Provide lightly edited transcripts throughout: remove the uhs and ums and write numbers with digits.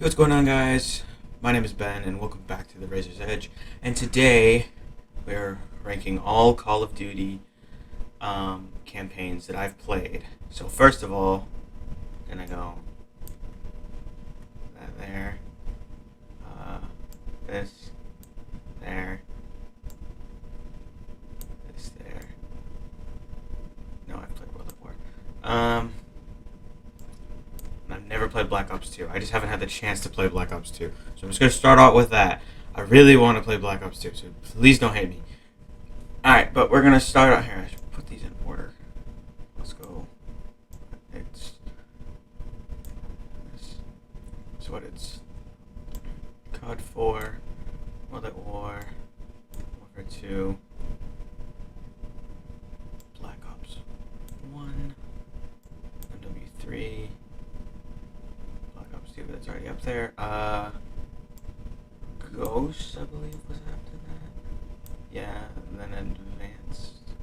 Hey, what's going on, guys? My name is Ben, and welcome back to the Razor's Edge. And today, we're ranking all Call of Duty campaigns that I've played. So first of all, gonna go that there, this, there, this there. No, I've played World at War. I've never played Black Ops 2. I just haven't had the chance to play Black Ops 2. So I'm just going to start out with that. I really want to play Black Ops 2, so please don't hate me. Alright, but we're going to start out here. I should put these in order. Let's go. It's what it's. CoD 4, World at War, Warfare 2, Black Ops 1, MW3, that's already up there. Ghost, I believe, was after that. Yeah, and then Advanced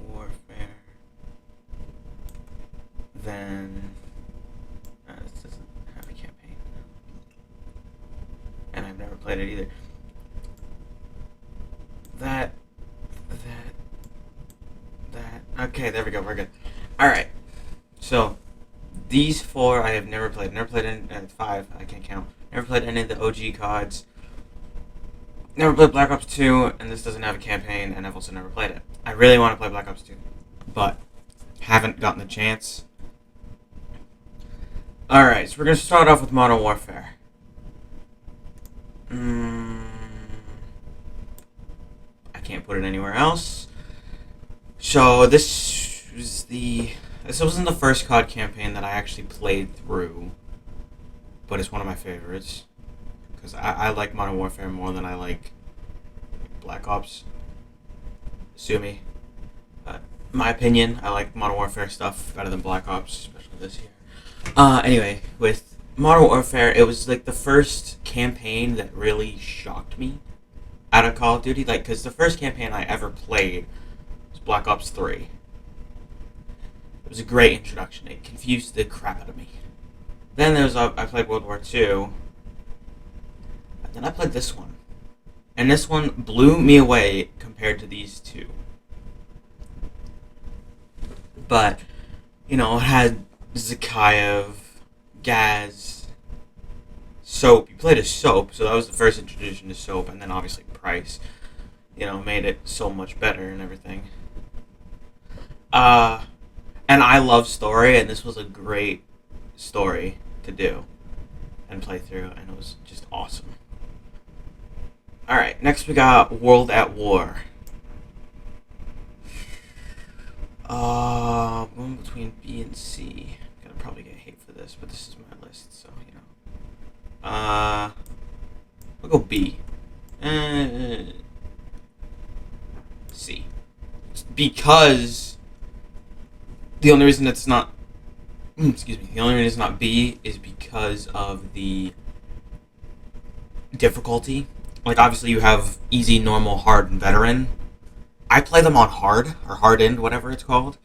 Warfare. Then this doesn't have a campaign, and I've never played it either. That. Okay, there we go. We're good. All right. So. These four I have never played. Never played any, five, I can't count. Never played any of the OG CODs. Never played Black Ops 2, and this doesn't have a campaign, and I've also never played it. I really want to play Black Ops 2, but haven't gotten the chance. Alright, so we're going to start off with Modern Warfare. I can't put it anywhere else. So this wasn't the first COD campaign that I actually played through, but it's one of my favorites, because I like Modern Warfare more than I like Black Ops. Sue me. But in my opinion, I like Modern Warfare stuff better than Black Ops, especially this year. Anyway, with Modern Warfare, it was like the first campaign that really shocked me out of Call of Duty, because the first campaign I ever played was Black Ops 3. It was a great introduction. It confused the crap out of me. Then I played World War II. And then I played this one. And this one blew me away compared to these two. But, it had Zakhaev, Gaz, Soap. You played as Soap, so that was the first introduction to Soap. And then obviously Price, made it so much better and everything. And I love story, and this was a great story to do and play through, and it was just awesome. Alright, next we got World at War. One between B and C. I'm gonna probably get hate for this, but this is my list, so, We'll go B. C. It's because the only reason it's not, the only reason it's not B is because of the difficulty. Like, obviously you have easy, normal, hard, and veteran. I play them on hard, or hardened, whatever it's called.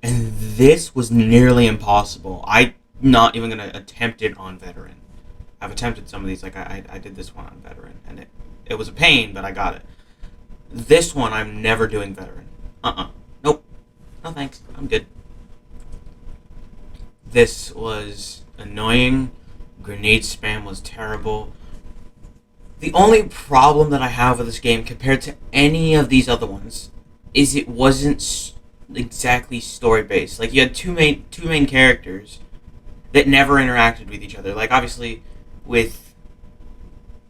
And this was nearly impossible. I'm not even going to attempt it on veteran. I've attempted some of these, like I did this one on veteran, and it was a pain, but I got it. This one, I'm never doing veteran. Nope. No thanks, I'm good. This was annoying. Grenade spam was terrible. The only problem that I have with this game compared to any of these other ones is it wasn't exactly story-based. Like, you had two main characters that never interacted with each other. Like, obviously, with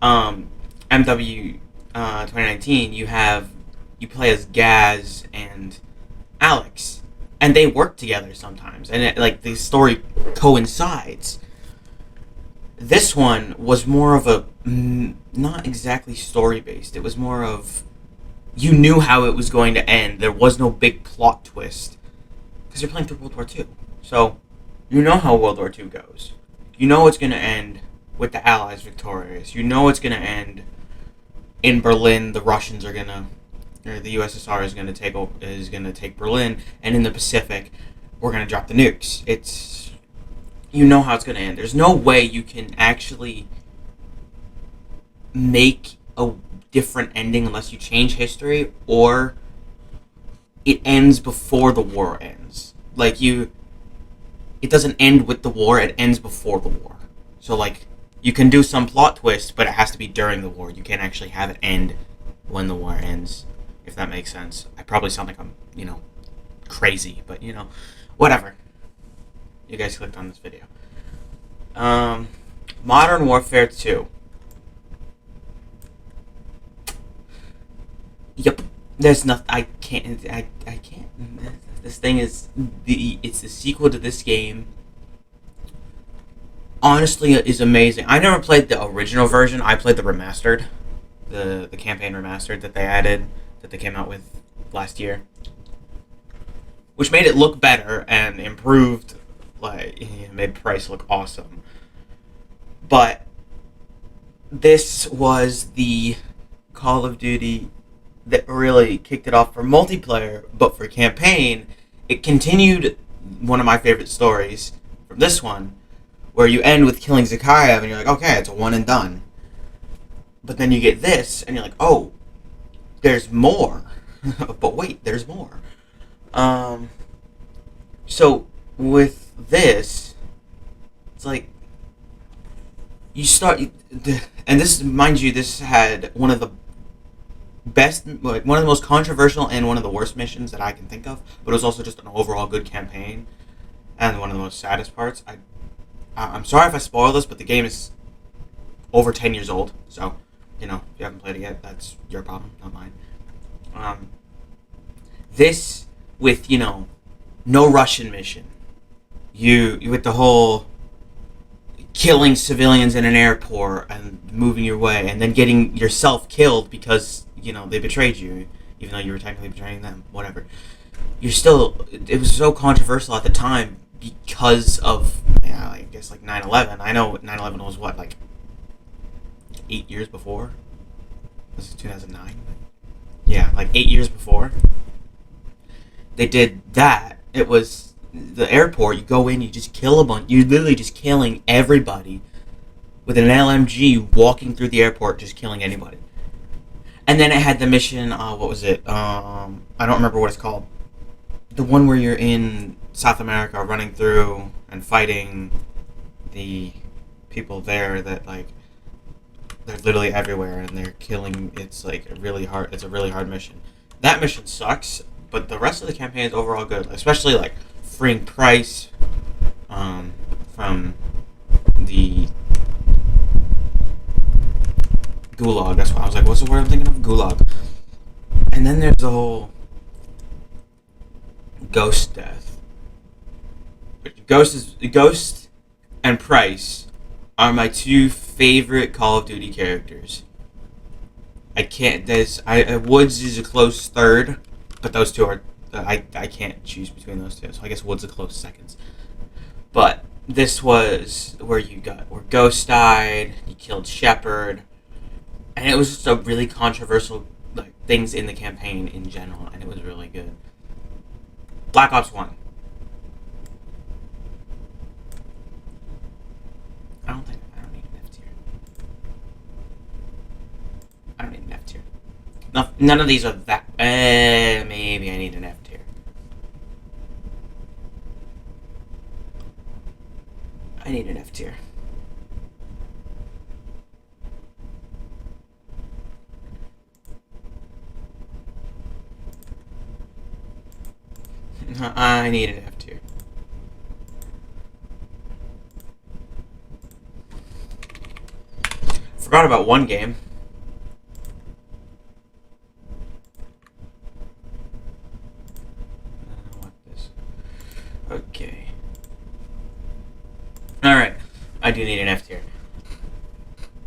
MW 2019, you play as Gaz and Alex, and they work together sometimes, and the story coincides. This one was more of a not exactly story based. It was more of, you knew how it was going to end. There was no big plot twist because you're playing through World War II, so you know how World War II goes. You know it's going to end with the Allies victorious. You know it's going to end in Berlin. The Russians are gonna, or the USSR is gonna take Berlin, and in the Pacific, we're gonna drop the nukes. you know how it's going to end. There's no way you can actually make a different ending unless you change history, or it ends before the war ends. It doesn't end with the war, it ends before the war. So, like, you can do some plot twist, but it has to be during the war. You can't actually have it end when the war ends, if that makes sense. I probably sound like I'm, crazy, but, whatever. You guys clicked on this video. Modern Warfare 2. Yep. There's nothing. I can't. This thing is it's the sequel to this game. Honestly, is amazing. I never played the original version. I played the remastered, the campaign remastered that they added, that they came out with last year, which made it look better and improved. Made Price look awesome. But this was the Call of Duty that really kicked it off for multiplayer, but for campaign, it continued one of my favorite stories from this one, where you end with killing Zakhaev, and you're like, okay, it's a one and done. But then you get this, and you're like, oh, there's more. But wait, there's more. So with this, it's like you start, and this, mind you, this had one of the one of the most controversial and one of the worst missions that I can think of, but it was also just an overall good campaign, and one of the most saddest parts. I'm sorry if I spoil this, but the game is over 10 years old, so, if you haven't played it yet, that's your problem, not mine. This, with, no Russian mission, with the whole killing civilians in an airport and moving your way, and then getting yourself killed because they betrayed you, even though you were technically betraying them, whatever. It was so controversial at the time because of, I guess, 9/11. I know 9/11 was what, 8 years before? Was it 2009? Yeah, 8 years before. They did that. It was the airport, you go in, you just kill a bunch. You're literally just killing everybody with an LMG, walking through the airport, just killing anybody. And then it had the mission, what was it? I don't remember what it's called. The one where you're in South America running through and fighting the people there that, they're literally everywhere and they're killing. It's, a really hard mission. That mission sucks, but the rest of the campaign is overall good. Especially, freeing Price from the Gulag. That's why I was like, what's the word I'm thinking of? Gulag. And then there's the whole Ghost death. Ghost and Price are my two favorite Call of Duty characters. Woods is a close third, but those two are, I can't choose between those two, so I guess Woods a close seconds. But this was where Ghost died, you killed Shepard, and it was just a really controversial things in the campaign in general, and it was really good. Black Ops 1. I don't need an F tier. I don't need an F tier. None of these are that. Maybe I need an F tier. I need an F tier. I need an F tier. Forgot about one game. What this? Okay. Alright. I do need an F tier.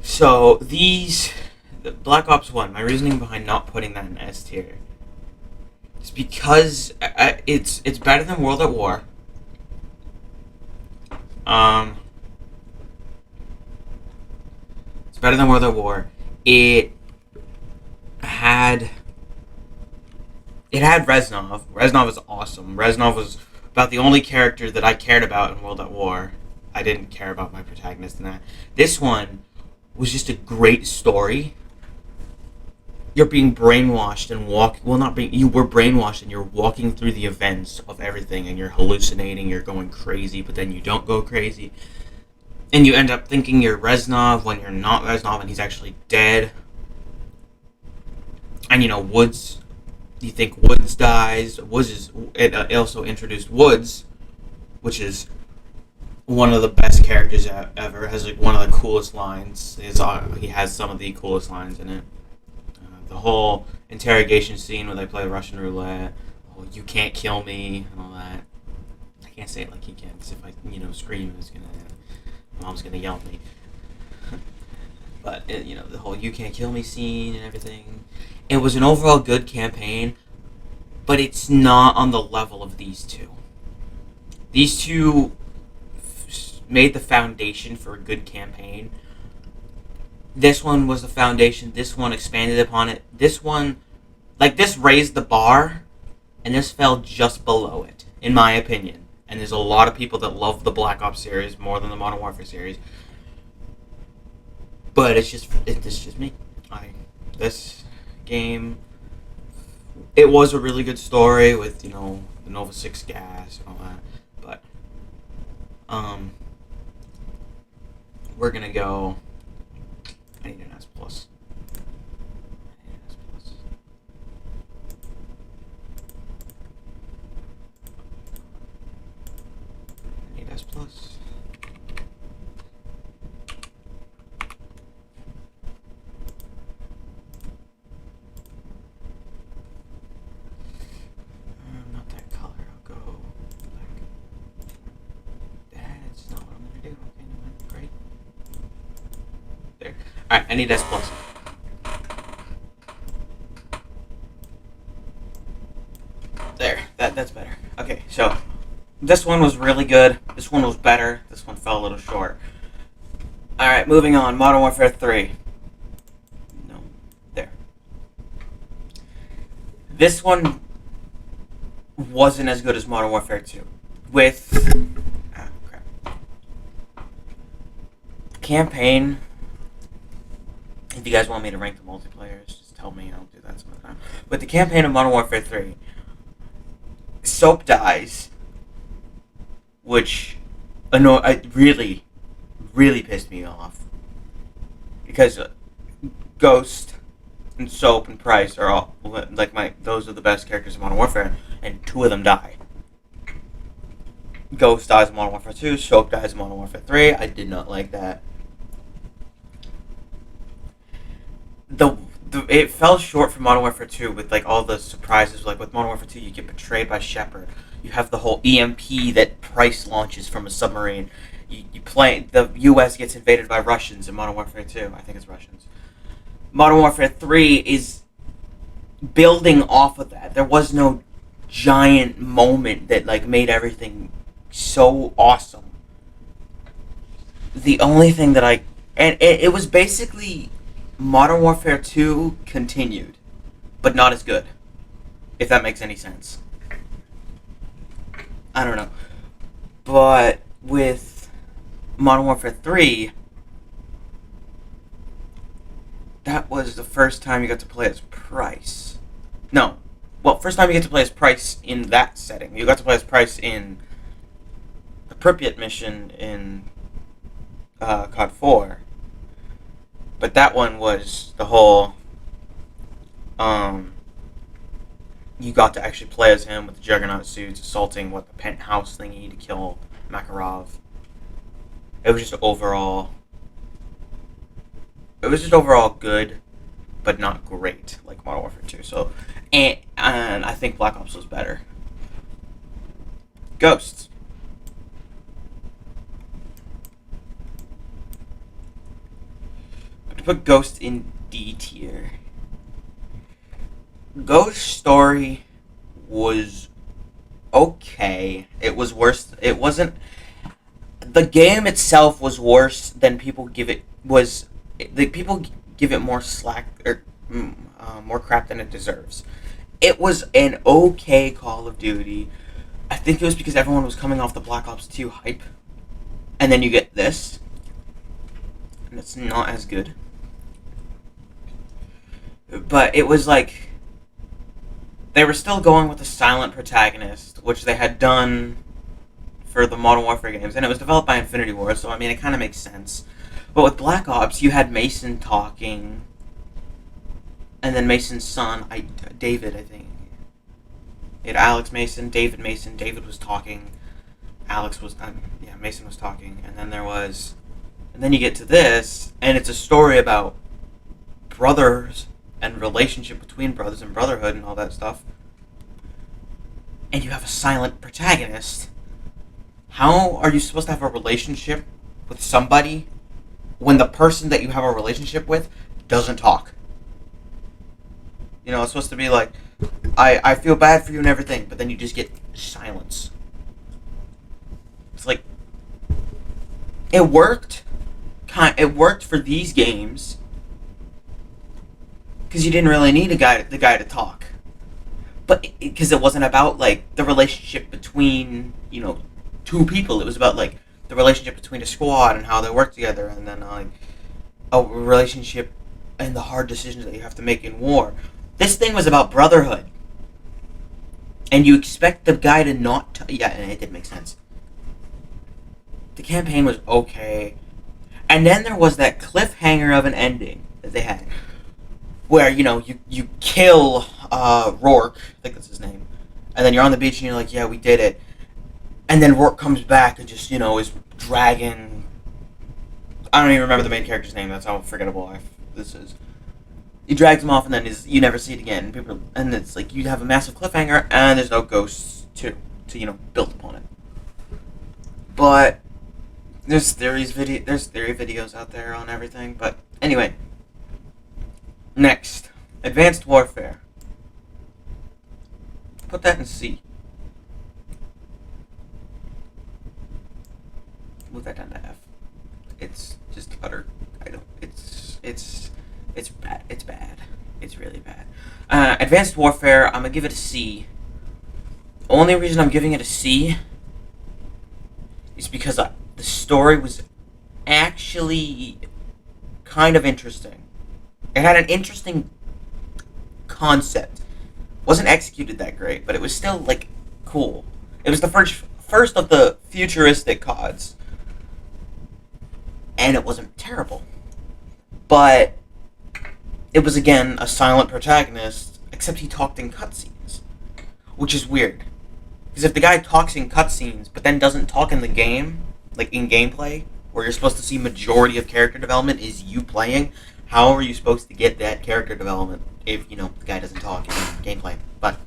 So, the Black Ops 1, my reasoning behind not putting that in S tier is because it's better than World at War. It's better than World at War. It had Reznov. Reznov is awesome. Reznov was about the only character that I cared about in World at War. I didn't care about my protagonist in that. This one was just a great story. You're being brainwashed and not being, you were brainwashed and you're walking through the events of everything and you're hallucinating, you're going crazy, but then you don't go crazy. And you end up thinking you're Reznov when you're not Reznov and he's actually dead. And Woods, you think Woods dies. It also introduced Woods, which is one of the best characters ever. Has like one of the coolest lines. He has some of the coolest lines in it. The whole interrogation scene where they play Russian roulette. Oh, you can't kill me and all that. I can't say it like he can, because if I scream, mom's gonna yell at me. But the whole "you can't kill me" scene and everything. It was an overall good campaign, but it's not on the level of these two. These two made the foundation for a good campaign. This one was the foundation. This one expanded upon it. This one, this raised the bar, and this fell just below it, in my opinion. And there's a lot of people that love the Black Ops series more than the Modern Warfare series. But it's just me. This game, it was a really good story with the Nova 6 gas and all that. But we're gonna go. I need an S plus. I need S plus. Not that color. I'll go black. That's not what I'm gonna do. Okay, great. There. Alright, I need S plus. There. That's better. Okay, so this one was really good. This one was better. This one fell a little short. Alright, moving on. Modern Warfare 3. No. There. This one wasn't as good as Modern Warfare 2. With crap. Campaign. If you guys want me to rank the multiplayers, just tell me. I'll do that some other time. But the campaign of Modern Warfare 3, Soap dies, which really, really pissed me off. Because Ghost and Soap and Price are all those are the best characters in Modern Warfare, and two of them die. Ghost dies in Modern Warfare 2, Soap dies in Modern Warfare 3. I did not like that. It fell short for Modern Warfare 2 with all the surprises. Like with Modern Warfare 2, you get betrayed by Shepard. You have the whole EMP that Price launches from a submarine. You play the U.S. gets invaded by Russians in Modern Warfare 2. I think it's Russians. Modern Warfare 3 is building off of that. There was no giant moment that made everything so awesome. The only thing that it was basically Modern Warfare 2 continued, but not as good, if that makes any sense. I don't know. But with Modern Warfare 3, that was the first time you got to play as Price. No. Well, first time you get to play as Price in that setting. You got to play as Price in the Pripyat mission in CoD 4. But that one was the whole, you got to actually play as him with the Juggernaut suits, assaulting the penthouse thingy to kill Makarov. It was just overall good, but not great, like Modern Warfare 2. So, and I think Black Ops was better. Ghosts. Put Ghost in D tier. Ghost story was okay. It was worse. It wasn't. The game itself was worse than people give it. People give it more slack or more crap than it deserves. It was an okay Call of Duty. I think it was because everyone was coming off the Black Ops 2 hype, And then you get this, and it's not as good. But it was like they were still going with the silent protagonist, which they had done for the Modern Warfare games, and it was developed by Infinity Ward, so I mean it kind of makes sense. But with Black Ops, you had Mason talking, and then Mason's son, David, I think. You had Alex Mason, David Mason. David was talking. Mason was talking, and then you get to this, and it's a story about brothers and relationship between brothers and brotherhood and all that stuff. And you have a silent protagonist. How are you supposed to have a relationship with somebody when the person that you have a relationship with doesn't talk? You know, it's supposed to be like, I feel bad for you and everything, but then you just get silence. It's like, it worked. It worked for these games because you didn't really need the guy to talk, but because it wasn't about like the relationship between two people. It was about like the relationship between a squad and how they work together, and then like a relationship and the hard decisions that you have to make in war. This thing was about brotherhood, and you expect the guy to not. And it did make sense. The campaign was okay, and then there was that cliffhanger of an ending that they had, where you kill Rourke, I think that's his name, and then you're on the beach and you're like, yeah, we did it, and then Rourke comes back and just is dragging. I don't even remember the main character's name. That's how forgettable this is. He drags him off, and then you never see it again. And it's like you have a massive cliffhanger, and there's no ghosts to build upon it. But there's theory videos out there on everything. But anyway, next, Advanced Warfare. Put that in C. Move that down to F. It's just utter. It's bad. It's bad. It's really bad. Advanced Warfare, I'm gonna give it a C. Only reason I'm giving it a C is because the story was actually kind of interesting. It had an interesting concept. Wasn't executed that great, but it was still like cool. It was the first of the futuristic CODs, and it wasn't terrible. But it was, again, a silent protagonist, except he talked in cutscenes, which is weird. Because if the guy talks in cutscenes, but then doesn't talk in the game, like in gameplay, where you're supposed to see majority of character development is you playing, how are you supposed to get that character development if, the guy doesn't talk in gameplay? But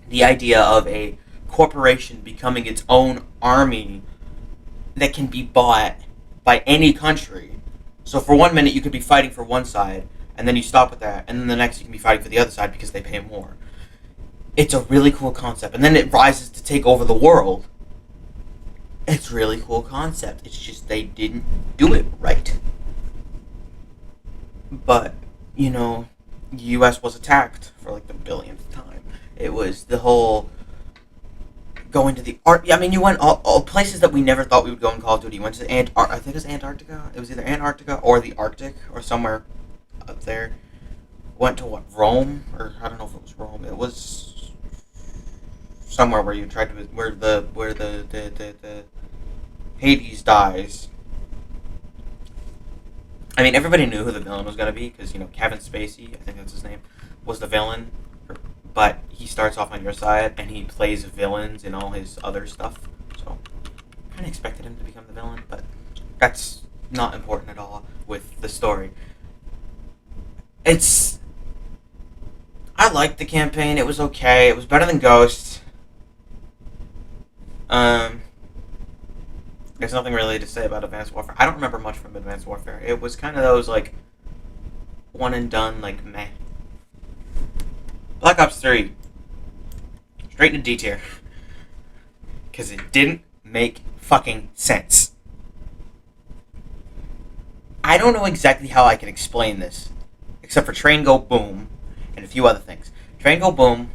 the idea of a corporation becoming its own army that can be bought by any country. So for 1 minute you could be fighting for one side, and then you stop with that, and then the next you can be fighting for the other side because they pay more. It's a really cool concept, and then it rises to take over the world. It's a really cool concept. It's just they didn't do it right. But, U.S. was attacked for like the billionth time. It was the whole going to the you went all places that we never thought we would go in Call of Duty. You went to I think it was Antarctica. It was either Antarctica or the Arctic or somewhere up there. Went to Rome, or I don't know if it was Rome. It was somewhere where you tried to where the Hades dies. I mean, everybody knew who the villain was going to be because Kevin Spacey, I think that's his name, was the villain. But he starts off on your side, and he plays villains in all his other stuff. So, I kind of expected him to become the villain, but that's not important at all with the story. I liked the campaign. It was okay. It was better than Ghost. There's nothing really to say about Advanced Warfare. I don't remember much from Advanced Warfare. It was kind of those, like, one and done, like, meh. Black Ops 3. Straight into D tier. Because it didn't make fucking sense. I don't know exactly how I can explain this. Except for Train Go Boom. And a few other things. Train Go Boom.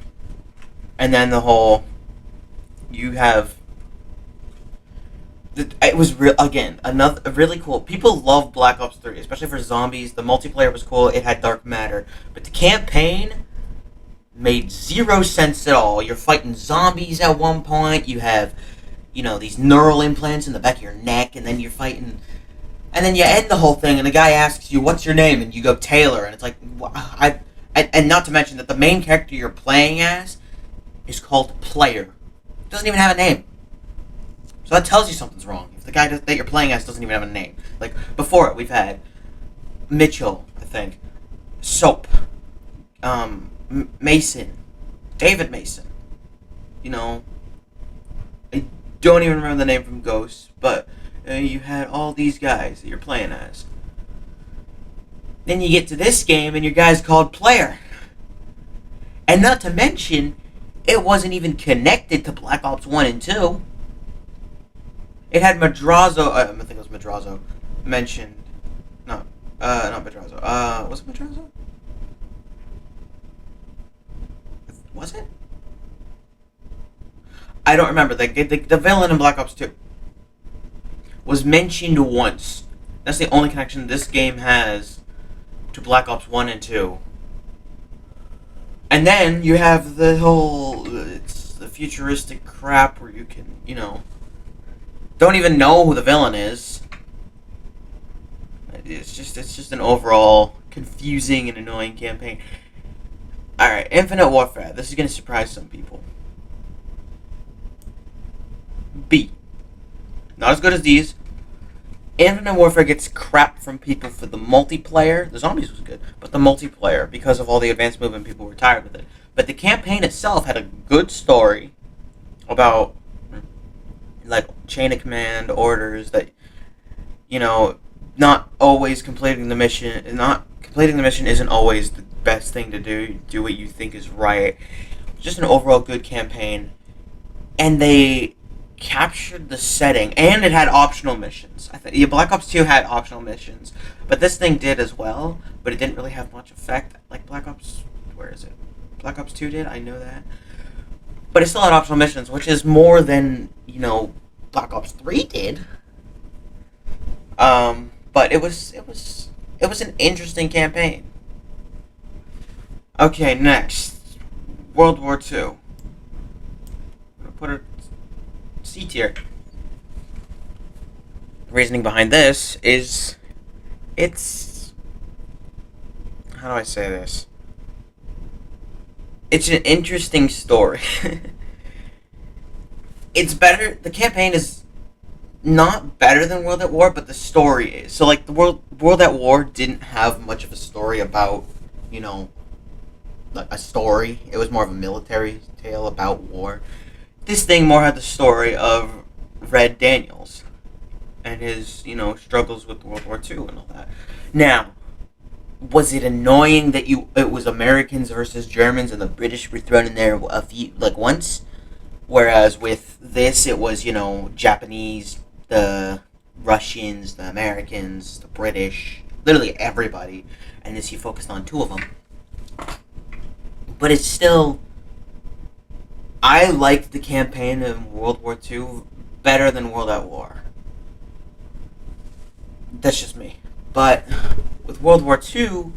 And then the whole... You have... It was again another really cool. People love Black Ops 3, especially for zombies. The multiplayer was cool. It had dark matter, but the campaign made zero sense at all. You're fighting zombies at one point. You have, these neural implants in the back of your neck, and then you're fighting. And then you end the whole thing, and the guy asks you, "What's your name?" And you go Taylor, and it's like, and not to mention that the main character you're playing as is called Player. It doesn't even have a name. So that tells you something's wrong. If the guy that you're playing as doesn't even have a name. Like, before it, we've had Mitchell, I think, Soap, Mason, David Mason. You know, I don't even remember the name from Ghost, but you had all these guys that you're playing as. Then you get to this game, and your guy's called Player. And not to mention, it wasn't even connected to Black Ops 1 and 2. It had Madrazo, I think it was Madrazo, mentioned. No, not Madrazo. Was it Madrazo? Was it? I don't remember. The villain in Black Ops 2 was mentioned once. That's the only connection this game has to Black Ops 1 and 2. And then you have the whole, it's the futuristic crap where you can, don't even know who the villain is. It's just an overall confusing and annoying campaign. Alright, Infinite Warfare. This is going to surprise some people. B. Not as good as these. Infinite Warfare gets crap from people for the multiplayer. The zombies was good, but the multiplayer, because of all the advanced movement, people were tired with it. But the campaign itself had a good story about, like, chain of command, orders, that, not always completing the mission. Not completing the mission isn't always the best thing to do. Do what you think is right. Just an overall good campaign. And they captured the setting, and it had optional missions. Black Ops 2 had optional missions, but this thing did as well, but it didn't really have much effect like Black Ops. Where is it? Black Ops 2 did. I know that, but it still had optional missions, which is more than Black Ops 3 did. But it was an interesting campaign. Okay, next, World War II. I'm gonna put it C tier. The reasoning behind this is it's, how do I say this? It's an interesting story. It's better. The campaign is not better than World at War, but the story is. So, like, the World at War didn't have much of a story about, like a story. It was more of a military tale about war. This thing more had the story of Red Daniels and his, struggles with World War II and all that. Now, was it annoying that it was Americans versus Germans and the British were thrown in there once? Whereas with this, it was, Japanese, the Russians, the Americans, the British, literally everybody. And this, you focused on two of them. But it's still, I liked the campaign in World War II better than World at War. That's just me. But with World War II,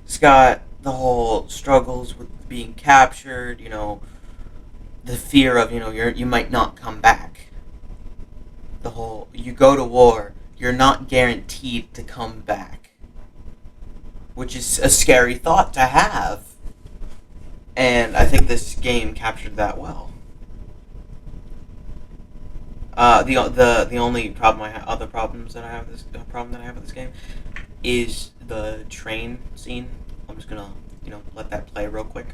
it's got the whole struggles with being captured, the fear of, you might not come back. The whole, you go to war, you're not guaranteed to come back. Which is a scary thought to have. And I think this game captured that well. The only problem other problems that I have with this game is the train scene. I'm just gonna let that play real quick.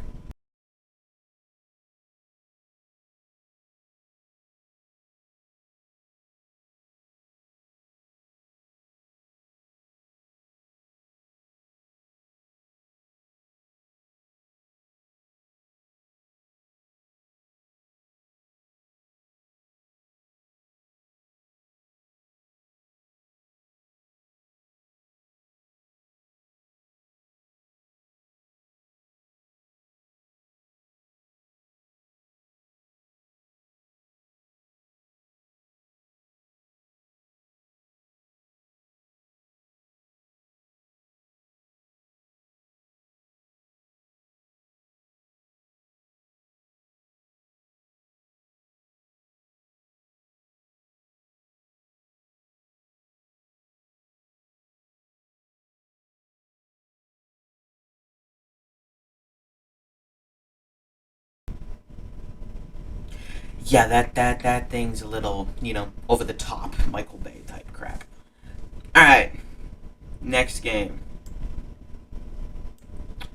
yeah, that thing's a little, over the top Michael Bay type crap. All right, next game,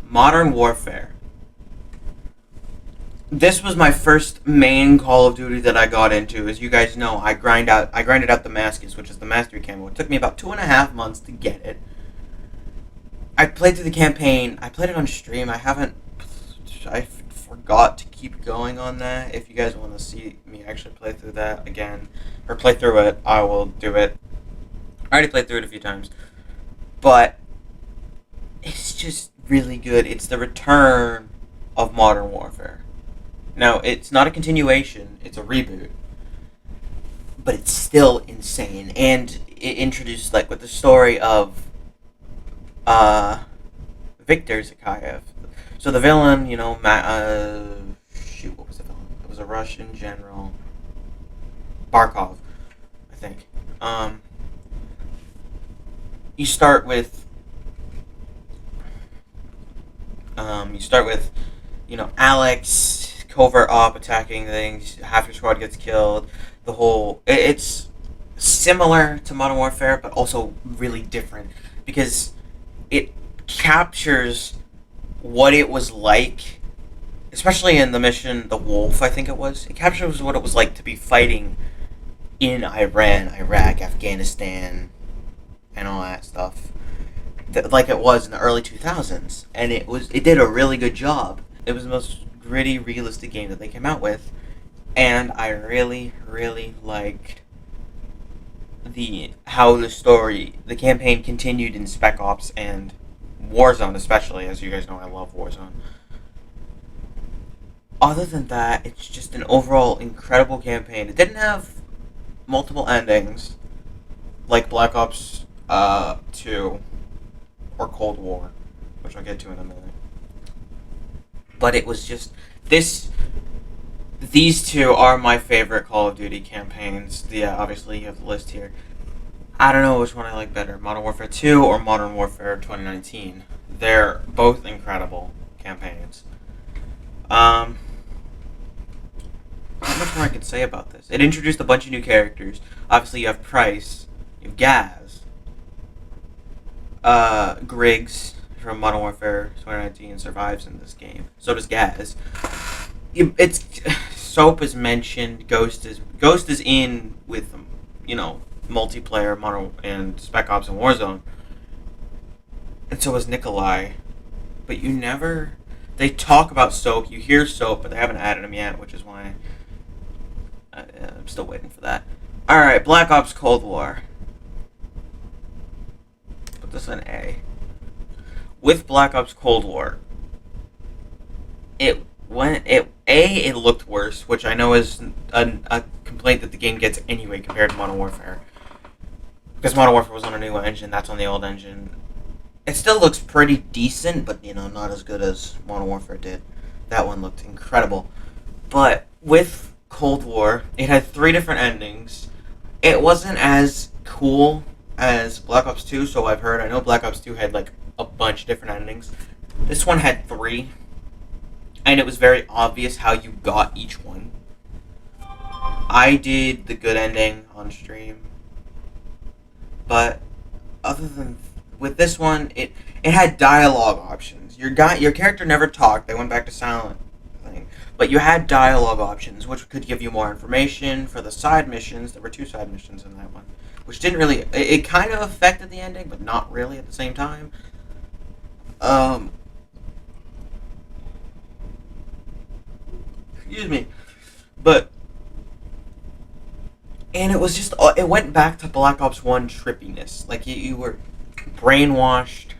Modern Warfare. This was my first main Call of Duty that I got into. As you guys know, I grinded out Damascus, which is the mastery camo. It took me about 2.5 months to get it. I played through the campaign. I played it on stream. I forgot to keep going on that. If you guys want to see me actually play through that again, or play through it, I will do it. I already played through it a few times, but it's just really good. It's the return of Modern Warfare. Now, it's not a continuation, it's a reboot, but it's still insane. And it introduced, like, with the story of Victor Zakayev. So the villain, shoot, what was the villain? It was a Russian general, Barkov, I think. You start with, Alex, covert op, attacking things, half your squad gets killed, it's similar to Modern Warfare, but also really different, because it captures what it was like, especially in the mission, the Wolf, I think it was. It captures what it was like to be fighting in Iran, Iraq, Afghanistan, and all that stuff, like it was in the early 2000s. And it did a really good job. It was the most gritty, realistic game that they came out with, and I really, really liked how the campaign continued in Spec Ops and Warzone, especially. As you guys know, I love Warzone. Other than that, it's just an overall incredible campaign. It didn't have multiple endings like Black Ops 2 or Cold War, which I'll get to in a minute. But it was just this. These two are my favorite Call of Duty campaigns. Yeah, obviously you have the list here. I don't know which one I like better, Modern Warfare 2 or Modern Warfare 2019. They're both incredible campaigns. Not much more I can say about this. It introduced a bunch of new characters. Obviously you have Price, you have Gaz, Griggs from Modern Warfare 2019 survives in this game. So does Gaz. Soap is mentioned. Ghost is in with them. Multiplayer, Modern and Spec Ops and Warzone, and so is Nikolai. But they talk about Soap. You hear Soap, but they haven't added him yet, which is why I'm still waiting for that. All right, Black Ops Cold War. Put this in A. With Black Ops Cold War, it looked worse, which I know is a complaint that the game gets anyway compared to Modern Warfare. Because Modern Warfare was on a new engine, that's on the old engine. It still looks pretty decent, but not as good as Modern Warfare did. That one looked incredible. But with Cold War, it had 3 different endings. It wasn't as cool as Black Ops 2, so I've heard. I know Black Ops 2 had like a bunch of different endings. This one had 3. And it was very obvious how you got each one. I did the good ending on stream. But other than with this one, it had dialogue options. Your character never talked. They went back to silent thing. But you had dialogue options, which could give you more information for the side missions. There were 2 side missions in that one, which didn't really. It kind of affected the ending, but not really at the same time. Excuse me, and it was just it went back to Black Ops 1 trippiness. Like you were brainwashed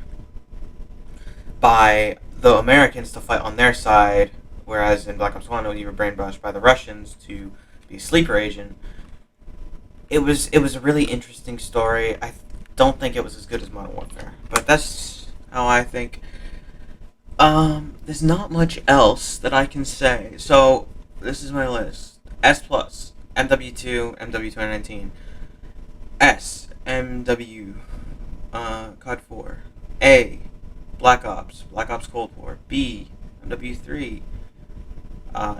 by the Americans to fight on their side, whereas in Black Ops 1 you were brainwashed by the Russians to be a sleeper agent. It was a really interesting story. I don't think it was as good as Modern Warfare, but that's how I think. There's not much else that I can say. So this is my list: S plus, MW2, MW 2019, S, MW, COD 4, A, Black Ops Cold War, B, MW3,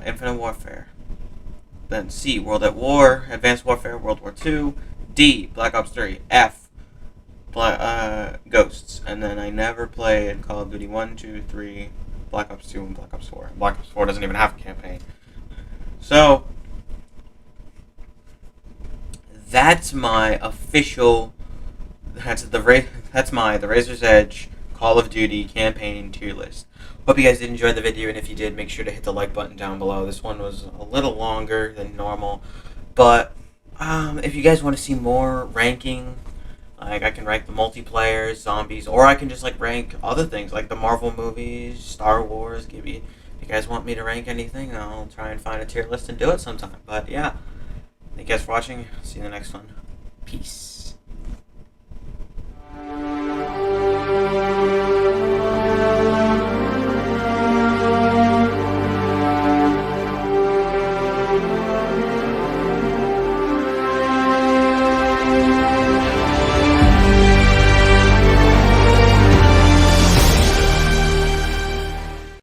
Infinite Warfare, Then C, World at War, Advanced Warfare, World War II. D, Black Ops 3. F, Ghosts. And then I never played Call of Duty 1, 2, 3, Black Ops 2, and Black Ops 4. Black Ops 4 doesn't even have a campaign. So, that's my official. That's my The Razor's Edge Call of Duty campaign tier list. Hope you guys did enjoy the video, and if you did, make sure to hit the like button down below. This one was a little longer than normal, but if you guys want to see more ranking, like I can rank the multiplayer, zombies, or I can just like rank other things like the Marvel movies, Star Wars. If you guys want me to rank anything, I'll try and find a tier list and do it sometime. But yeah, thank you guys for watching. See you in the next one. Peace.